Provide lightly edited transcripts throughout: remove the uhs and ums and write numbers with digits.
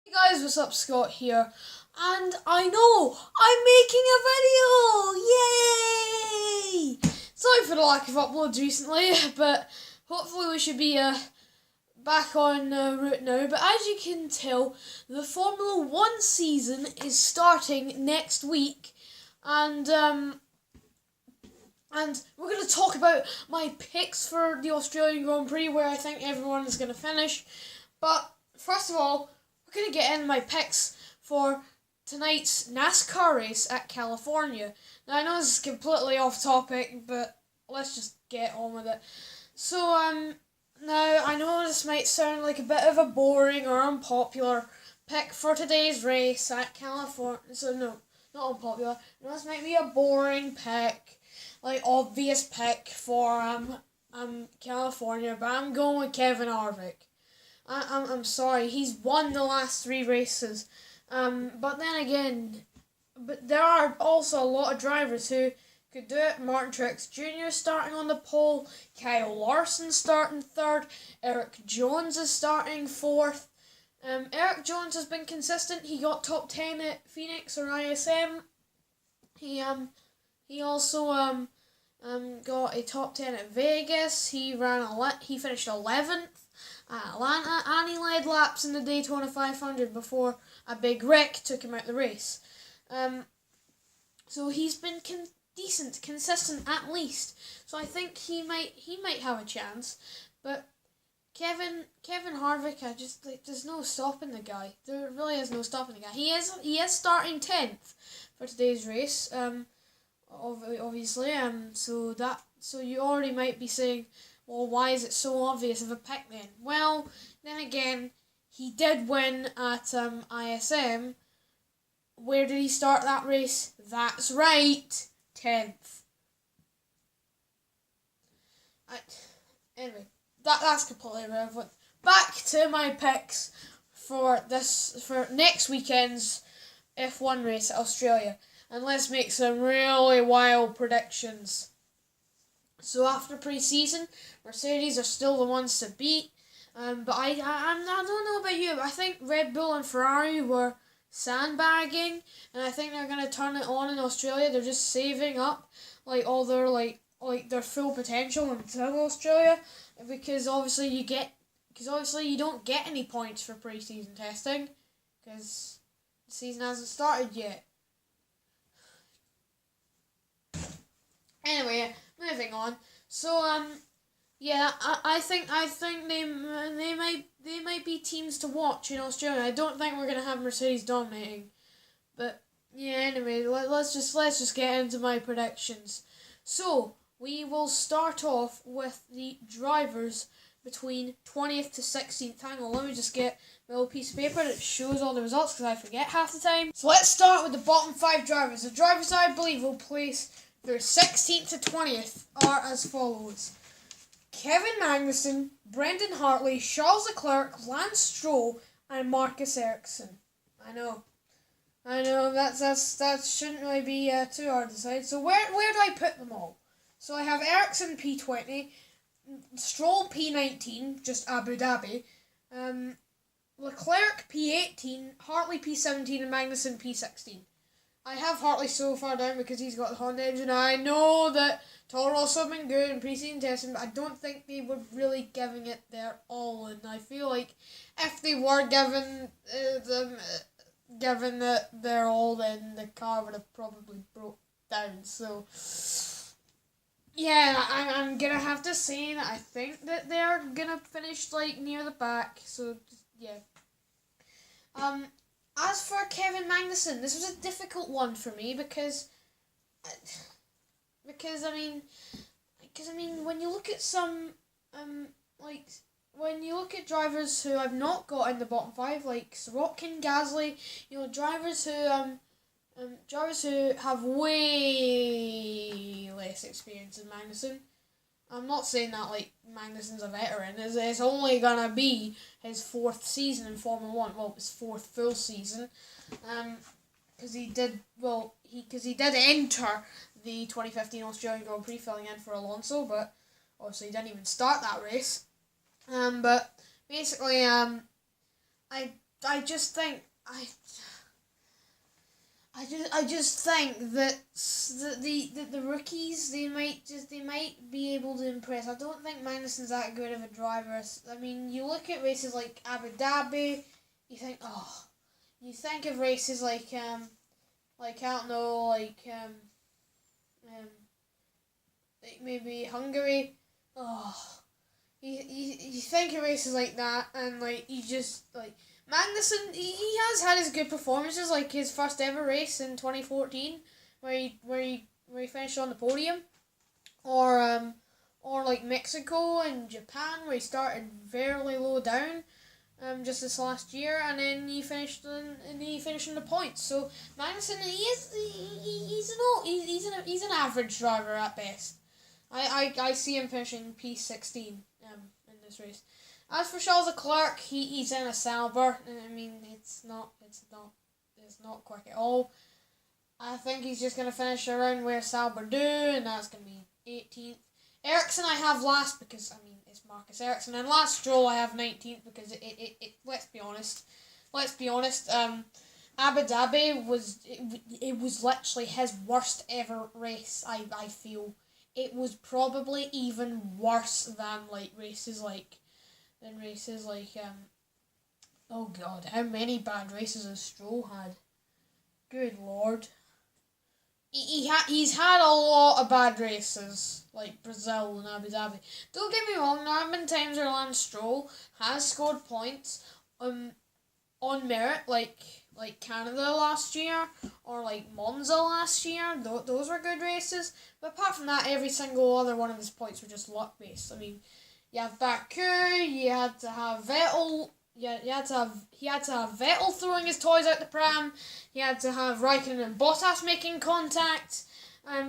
Hey guys, what's up? Scott here, and I know I'm making a video! Yay! Sorry for the lack of uploads recently, but hopefully we should be back on route now. But as you can tell, the Formula 1 season is starting next week, and we're going to talk about my picks for the Australian Grand Prix, where I think everyone is going to finish. But first of all, we're going to get in my picks for tonight's NASCAR race at California. Now, I know this is completely off topic, but let's just get on with it. So, now, I know this might sound like a bit of a boring or unpopular pick for today's race at California. So, no, not unpopular. No, this might be a boring pick, like, obvious pick for, California, but I'm going with Kevin Harvick. I'm sorry, he's won the last 3 races. But then again, there are also a lot of drivers who could do it. Martin Truex Jr. starting on the pole, Kyle Larson starting 3rd, Eric Jones is starting 4th. Eric Jones has been consistent. He got top 10 at Phoenix or ISM. He also got a top 10 at Vegas. He finished 11th at Atlanta, and he led laps in the Daytona 500 before a big wreck took him out the race. So he's been decent, consistent at least. So I think he might have a chance. But Kevin Harvick, there's no stopping the guy. There really is no stopping the guy. He is starting 10th for today's race. Obviously. So you already might be saying, well, why is it so obvious of a pick then? Well, then again, he did win at ISM. Where did he start that race? That's right, 10th. Anyway, that's completely irrelevant. Back to my picks for next weekend's F1 race at Australia. And let's make some really wild predictions. So after pre-season, Mercedes are still the ones to beat. But I don't know about you, but I think Red Bull and Ferrari were sandbagging, and I think they're gonna turn it on in Australia. They're just saving up all their their full potential until Australia, because obviously you don't get any points for pre-season testing, because the season hasn't started yet. Anyway, moving on. So yeah, I think they might be teams to watch in Australia. I don't think we're gonna have Mercedes dominating, but yeah. Anyway, let's just get into my predictions. So we will start off with the drivers between 20th to 16th. Hang on, let me just get my little piece of paper that shows all the results, because I forget half the time. So let's start with the bottom 5 drivers. The drivers I believe will place their 16th to 20th are as follows: Kevin Magnussen, Brendan Hartley, Charles Leclerc, Lance Stroll, and Marcus Ericsson. I know, that shouldn't really be too hard to decide. So where do I put them all? So I have Ericsson P20, Stroll P19, just Abu Dhabi, Leclerc P18, Hartley P17, and Magnussen P16. I have Hartley so far down because he's got the Honda engine. I know that Toro Rosso have been good in pre-season testing, but I don't think they were really giving it their all. And I feel like if they were giving their all, then the car would have probably broke down. So yeah, I'm gonna have to say that I think that they're gonna finish near the back. So yeah. As for Kevin Magnussen, this was a difficult one for me because I mean, when you look at some when you look at drivers who I've not got in the bottom 5, like Sorokin, Gasly, drivers who have way less experience than Magnussen. I'm not saying that Magnussen's a veteran. It's only gonna be his 4th season in Formula 1. Well, his 4th full season. Because he did enter the 2015 Australian Grand Prix filling in for Alonso, but obviously he didn't even start that race. But basically, I I just think I just think that the rookies they might be able to impress. I don't think Magnussen's that good of a driver. I mean, you look at races like Abu Dhabi, you think of races like I don't know like maybe Hungary. Oh, you think of races like that, and like you just like Magnussen. He has had his good performances, like his first ever race in 2014, where he finished on the podium, or like Mexico and Japan, where he started fairly low down, just this last year, and then he finished in the points. So Magnussen, he's an average driver at best. I see him finishing P16 in this race. As for Charles Leclerc, he's in a Sauber. I mean, it's not quick at all. I think he's just gonna finish around where Sauber do, and that's gonna be 18th. Ericsson I have last because I mean it's Marcus Ericsson, and last Stroll I have 19th because it let's be honest. Abu Dhabi was literally his worst ever race. I feel it was probably even worse than races like oh god, how many bad races has Stroll had? Good lord. He's had a lot of bad races, like Brazil and Abu Dhabi. Don't get me wrong, there have been times where Lance Stroll has scored points on merit, like Canada last year, or like Monza last year. Those were good races. But apart from that, every single other one of his points were just luck based. I mean, you have Baku, you had to have Vettel. Yeah, he had to have Vettel throwing his toys out the pram. He had to have Raikkonen and Bottas making contact.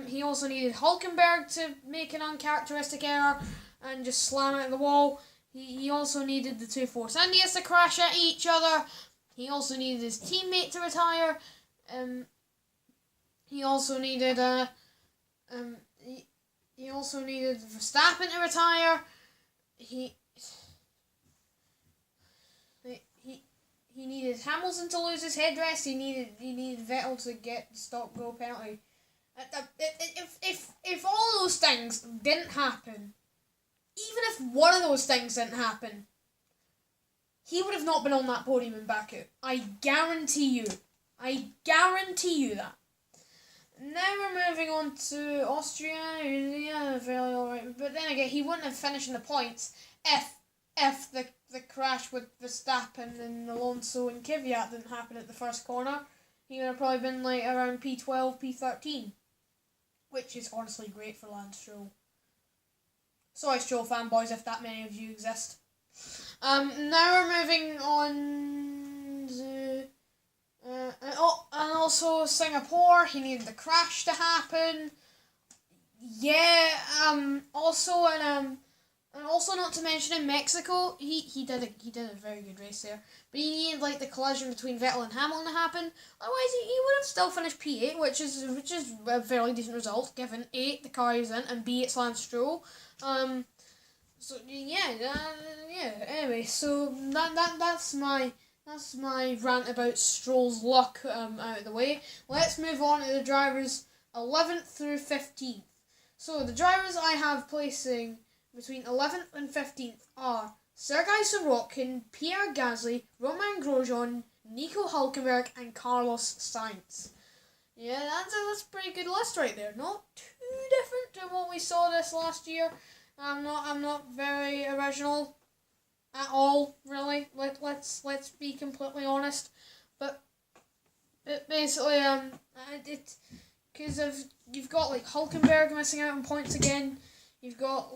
He also needed Hulkenberg to make an uncharacteristic error and just slam it at the wall. He also needed the two Force Indias to crash at each other. He also needed his teammate to retire. He also needed he also needed Verstappen to retire. He needed Hamilton to lose his headrest. He needed Vettel to get the stop go penalty. If all those things didn't happen, even if one of those things didn't happen, he would have not been on that podium in Baku. I guarantee you that. Now we're moving on to Austria. Yeah, fairly alright. But then again, he wouldn't have finished in the points if the crash with Verstappen and Alonso and Kvyat didn't happen at the first corner. He would have probably been around P12, P13. Which is honestly great for Lance Stroll. Sorry, Stroll fanboys, if that many of you exist. Now we're moving on to... and also Singapore, he needed the crash to happen. Yeah, and also not to mention in Mexico, he did a very good race there. But he needed the collision between Vettel and Hamilton to happen. Otherwise, he would have still finished P8, which is a fairly decent result given A, the car he's in, and B, it's Lance Stroll. So yeah. Anyway, so that's my rant about Stroll's luck out of the way. Let's move on to the drivers 11th through 15th. So the drivers I have placing between 11th and 15th are Sergei Sorokin, Pierre Gasly, Romain Grosjean, Nico Hulkenberg, and Carlos Sainz. Yeah, that's a pretty good list right there. Not too different to what we saw this last year. I'm not very original at all, really. Let's be completely honest. But basically, because you've got Hulkenberg missing out on points again. You've got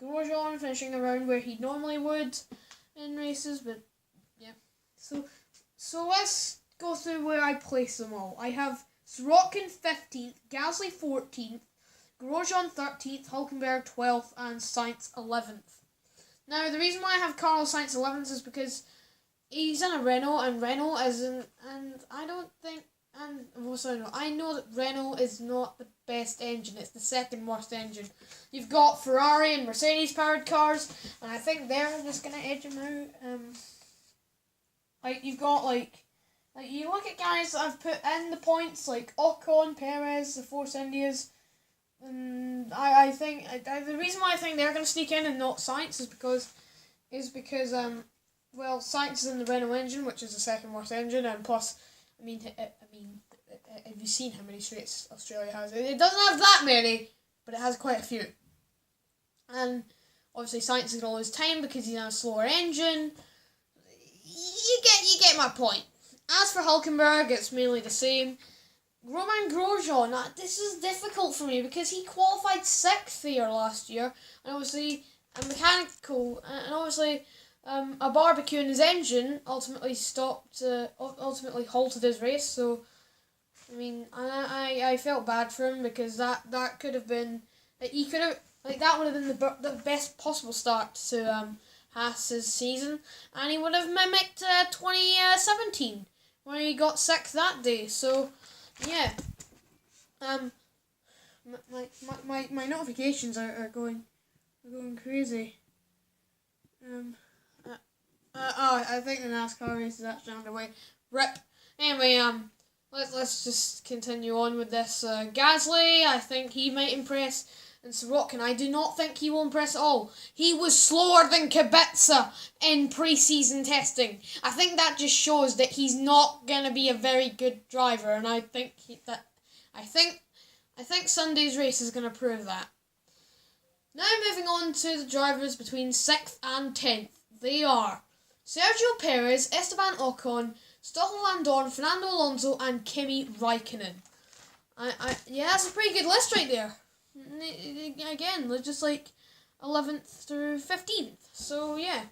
Grosjean finishing around where he normally would in races, but yeah. So let's go through where I place them all. I have Sorokin 15th, Gasly 14th, Grosjean 13th, Hulkenberg 12th, and Sainz 11th. Now, the reason why I have Carlos Sainz 11th is because he's in a Renault, and Renault isn't, and I don't think, I know that Renault is not the best engine. It's the second worst engine. You've got Ferrari and Mercedes powered cars, and I think they're just going to edge him out. Like, you've got, like you look at guys that I've put in the points, like Ocon, Perez, the Force Indias, and I think, the reason why I think they're going to sneak in and not Sainz is because well, Sainz is in the Renault engine, which is the second worst engine, and plus, have you seen how many straights Australia has? It doesn't have that many, but it has quite a few. And obviously Sainz is going to lose time because he's on a slower engine. You get my point. As for Hulkenberg, it's mainly the same. Romain Grosjean, this is difficult for me because he qualified 6th here last year, and obviously a mechanical, and obviously a barbecue in his engine ultimately ultimately halted his race. So, I mean, I felt bad for him because that could have been, he could have, that would have been the best possible start to Haas's season, and he would have mimicked 2017 when he got 6th that day. So, yeah, my notifications are going crazy. I think the NASCAR race is actually underway. Rip. Anyway, let's just continue on with this. Gasly, I think he might impress. And Sorokin, I do not think he will impress at all. He was slower than Kubica in pre-season testing. I think that just shows that he's not gonna be a very good driver, and I think Sunday's race is gonna prove that. Now moving on to the drivers between 6th and 10th. They are Sergio Perez, Esteban Ocon, Stoffel Van Dorn, Fernando Alonso, and Kimi Raikkonen. Yeah, that's a pretty good list right there. Again, they're just like 11th through 15th. So yeah.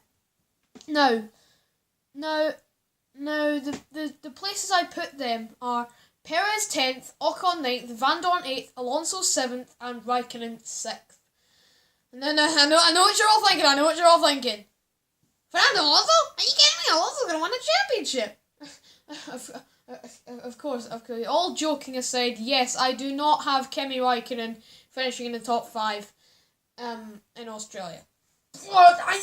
Now the places I put them are Perez 10th, Ocon 9th, Van Dorn 8th, Alonso 7th, and Raikkonen 6th. No, I know what you're all thinking. Fernando Alonso? Are you kidding me? Alonso's gonna win a championship. Of course. All joking aside, yes, I do not have Kimi Raikkonen finishing in the top 5 in Australia. What am I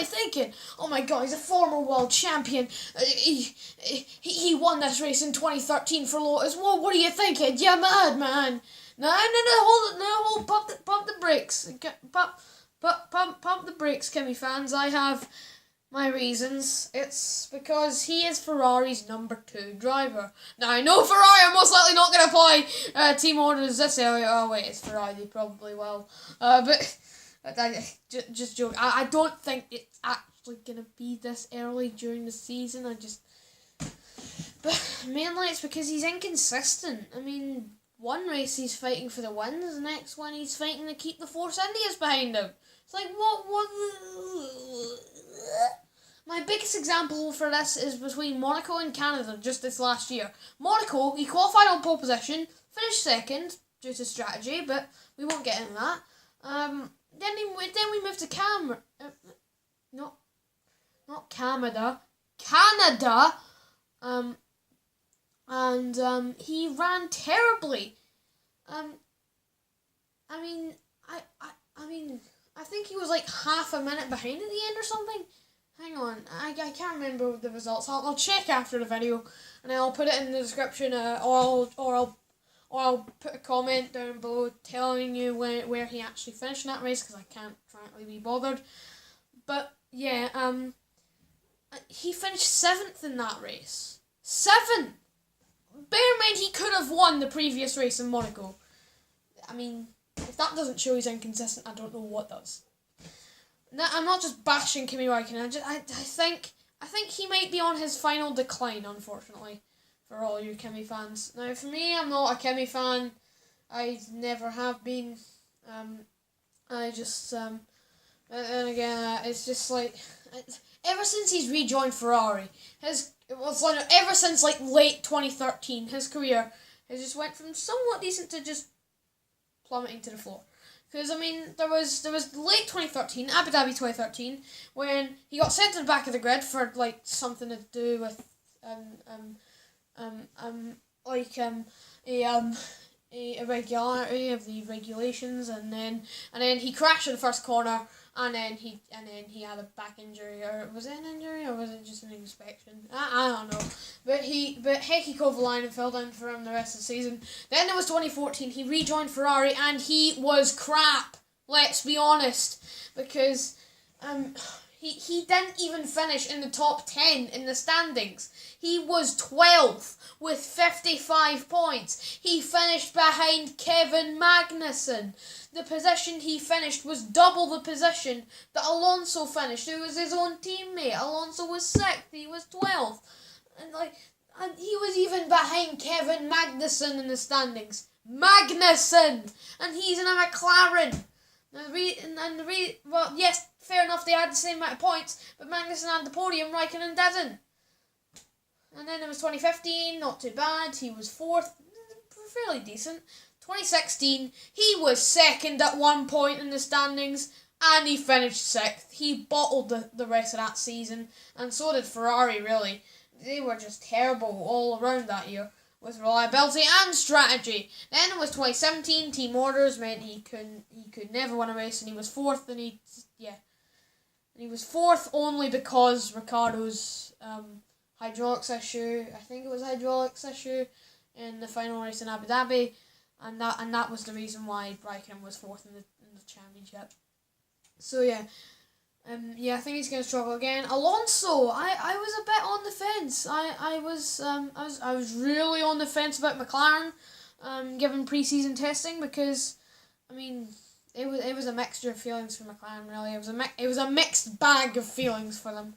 thinking? Oh my god, he's a former world champion. He won this race in 2013 for Lotus. What are you thinking? You mad, man? No, hold it, pump the brakes. Pump the brakes, Kimi fans. I have my reasons. It's because he is Ferrari's number 2 driver. Now, I know Ferrari are most likely not going to apply team orders this early. Oh, wait, it's Ferrari. They probably will. But just joke. I don't think it's actually going to be this early during the season. But mainly it's because he's inconsistent. I mean, one race he's fighting for the wins, the next one he's fighting to keep the Force Indias behind him. It's like, what? My biggest example for this is between Monaco and Canada just this last year. Monaco, he qualified on pole position, finished 2nd due to strategy, but we won't get into that. Then we moved to Canada. And he ran terribly. I think he was like half a minute behind at the end or something. Hang on, I can't remember the results. I'll check after the video, and I'll put it in the description, or I'll put a comment down below telling you where he actually finished in that race, because I can't frankly be bothered. But yeah, he finished 7th in that race. 7th. Bear in mind he could have won the previous race in Monaco. I mean, if that doesn't show he's inconsistent, I don't know what does. Now, I'm not just bashing Kimi Raikkonen. I think he might be on his final decline, unfortunately, for all you Kimi fans. Now, for me, I'm not a Kimi fan. I never have been. And again, it's just like, ever since he's rejoined Ferrari, ever since like late 2013, his career has just went from somewhat decent to just plummeting to the floor. Because, I mean, there was late 2013, Abu Dhabi 2013, when he got sent to the back of the grid for, like, something to irregularity of the regulations, and then he crashed in the first corner, and then he had a back injury, or was it an injury, or was it just an inspection? I don't know, but heck, he caught the line and fell down for him the rest of the season. Then there was 2014. He rejoined Ferrari, and he was crap. Let's be honest, because he didn't even finish in the top 10 in the standings. He was 12th with 55 points. He finished behind Kevin Magnussen. The position he finished was double the position that Alonso finished, who was his own teammate. Alonso was 6th, he was 12th. And he was even behind Kevin Magnussen in the standings. Magnussen! And he's in a McLaren. Well, yes, fair enough, they had the same amount of points, but Magnussen had the podium, Raikkonen didn't. And then there was 2015, not too bad, he was 4th, fairly decent. 2016, he was 2nd at one point in the standings, and he finished 6th. He bottled the rest of that season, and so did Ferrari, really. They were just terrible all around that year, with reliability and strategy. Then it was 2017, team orders meant he could never win a race, and he was 4th, and he was 4th only because Ricciardo's hydraulics issue, I think it was hydraulics issue, in the final race in Abu Dhabi, and that was the reason why Raikkonen was 4th in the championship. So I think he's going to struggle again. Alonso, I was a bit on the fence. I was really on the fence about McLaren, given pre-season testing, because I mean it was a mixture of feelings for McLaren, really. It was a mixed bag of feelings for them.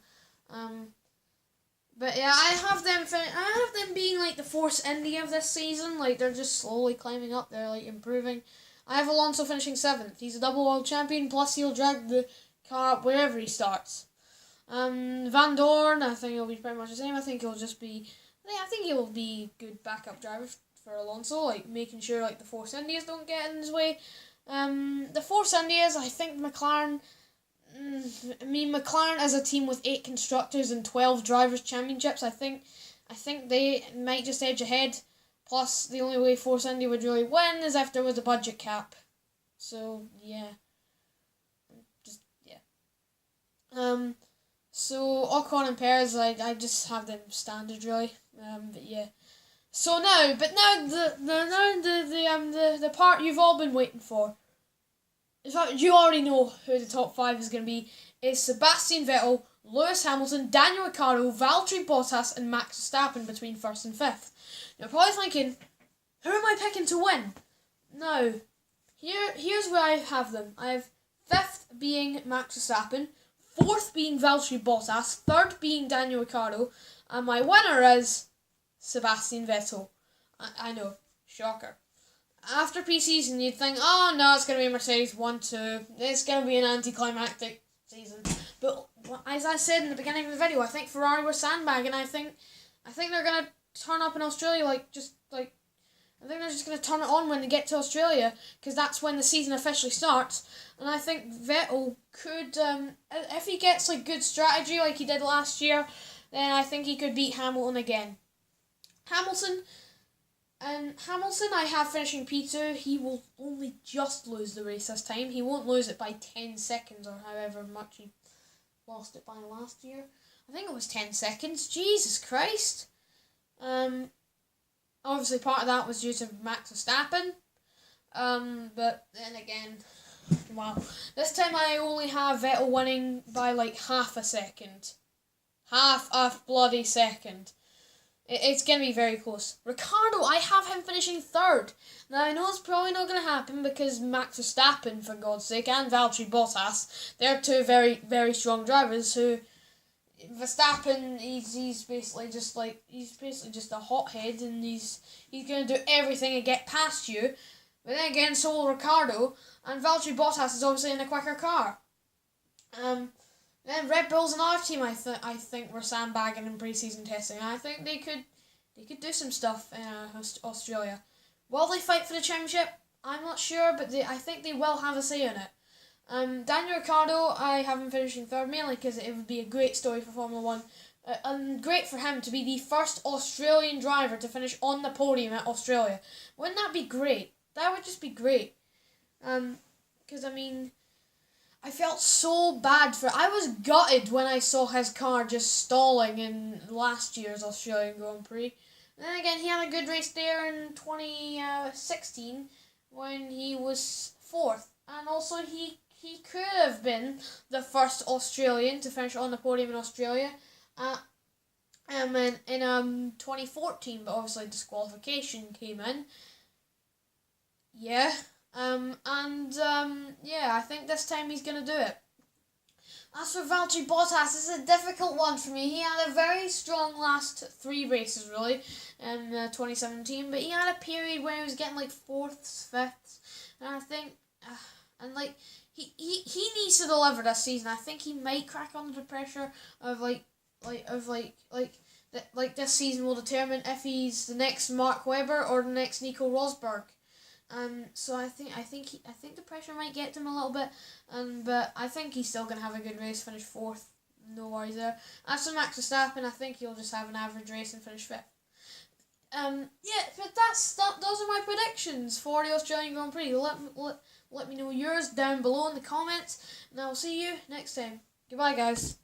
But yeah, I have them being like the Force India of this season. Like, they're just slowly climbing up. They're like improving. I have Alonso finishing 7th. He's a double world champion. Plus, he'll drag the car up wherever he starts. Van Dorn, I think he'll be pretty much the same. I think he'll be good backup driver for Alonso, like making sure like the Force Indias don't get in his way. The Force Indias, I think McLaren as a team with 8 constructors and 12 drivers championships, I think they might just edge ahead. Plus, the only way Force India would really win is if there was a budget cap. So yeah. So Ocon and Perez, I just have them standard, really. But yeah. So now the part you've all been waiting for. In fact, you already know who the top 5 is going to be. It's Sebastian Vettel, Lewis Hamilton, Daniel Ricciardo, Valtteri Bottas, and Max Verstappen between 1st and 5th. You're probably thinking, who am I picking to win? No. Here's where I have them. I have 5th being Max Verstappen, 4th being Valtteri Bottas, 3rd being Daniel Ricciardo, and my winner is Sebastian Vettel. I know, shocker. After pre-season, you'd think, oh no, it's going to be Mercedes 1-2. It's going to be an anticlimactic season. But as I said in the beginning of the video, I think Ferrari were sandbagging. I think they're going to turn up in Australia, I think they're just going to turn it on when they get to Australia, because that's when the season officially starts. And I think Vettel could, if he gets like good strategy like he did last year, then I think he could beat Hamilton again. Hamilton, I have finishing P2. He will only just lose the race this time. He won't lose it by 10 seconds or however much he lost it by last year. I think it was 10 seconds. Jesus Christ. Obviously part of that was due to Max Verstappen. But then again, wow. This time I only have Vettel winning by like half a second. Half a bloody second. It's going to be very close. Ricciardo, I have him finishing 3rd. Now, I know it's probably not going to happen because Max Verstappen, for God's sake, and Valtteri Bottas, they're 2 very, very strong drivers who... Verstappen, he's basically just a hothead, and he's going to do everything to get past you. But then again, so will Ricciardo, and Valtteri Bottas is obviously in a quicker car. Then Red Bull's another team I think were sandbagging in pre-season testing. I think they could do some stuff in Australia. Will they fight for the championship? I'm not sure, but I think they will have a say in it. Daniel Ricciardo, I have him finishing third, mainly because it would be a great story for Formula 1. And great for him to be the first Australian driver to finish on the podium at Australia. Wouldn't that be great? That would just be great. Because, I felt so bad for... I was gutted when I saw his car just stalling in last year's Australian Grand Prix. And then again, he had a good race there in 2016 when he was fourth. And also, he could have been the first Australian to finish on the podium in Australia in 2014, but obviously disqualification came in. Yeah. I think this time he's going to do it. As for Valtteri Bottas, it's a difficult one for me. He had a very strong last 3 races, really, in 2017, but he had a period where he was getting, like, 4th, 5th, and I think, he needs to deliver this season. I think he might crack under the pressure of, this season will determine if he's the next Mark Webber or the next Nico Rosberg. So I think the pressure might get to him a little bit, but I think he's still gonna have a good race, finish 4th, no worries there. As for Max Verstappen, I think he'll just have an average race and finish 5th. But those are my predictions for the Australian Grand Prix. Let me know yours down below in the comments, and I'll see you next time. Goodbye, guys.